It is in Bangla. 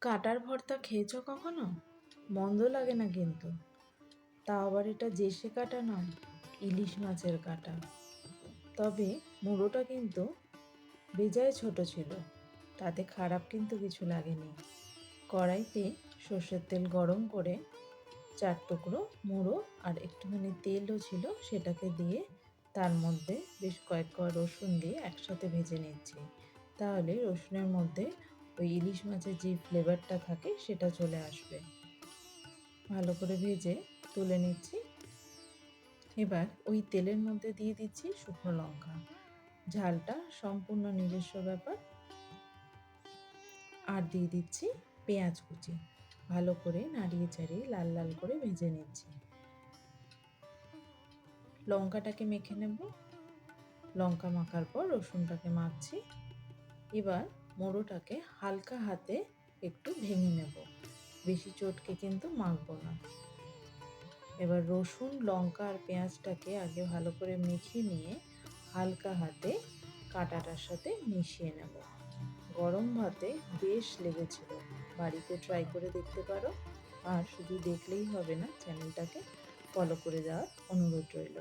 কাটার ভর্তা খেয়েছো কখনো? মন্দ লাগে না কিন্তু। তা আবার এটা দেশে কাটা নয়, ইলিশ মাছের কাটা। তবে মুড়োটা কিন্তু বেজায় ছোট ছিল, তাতে খারাপ কিন্তু কিছু লাগেনি। কড়াইতে সর্ষের তেল গরম করে 4 টুকরো মুড়ো আর একটুখানি তেলও ছিল, সেটাকে দিয়ে তার মধ্যে বেশ কয়েক কোয়া রসুন দিয়ে একসাথে ভেজে নিচ্ছি। তাহলে রসুনের মধ্যে ওই ইলিশ মাছের যে ফ্লেভারটা থাকে সেটা চলে আসবে। ভালো করে ভেজে তুলে নিচ্ছি। এবার ওই তেলের মধ্যে দিয়ে দিচ্ছি শুকনো লঙ্কা। ঝালটা সম্পূর্ণ নিজস্ব ব্যাপার। আর দিয়ে দিচ্ছি পেঁয়াজ কুচি। ভালো করে নাড়িয়ে চাড়িয়ে লাল লাল করে ভেজে নিচ্ছি। লঙ্কাটাকে মেখে নেব। লঙ্কা মাখার পর রসুনটাকে মাখছি। এবার মুড়োটাকে হালকা হাতে একটু ভেঙে নেব, বেশি চটকে কিন্তু মাখবো না। এবার রসুন, লঙ্কা আর পেঁয়াজটাকে আগে ভালো করে মেখে নিয়ে হালকা হাতে কাঁটাটার সাথে মিশিয়ে নেব। গরম ভাতে বেশ লেগেছিল, বাড়িতে ট্রাই করে দেখতে পারো। আর শুধু দেখলেই হবে না, চ্যানেলটাকে ফলো করে দেওয়ার অনুরোধ রইল।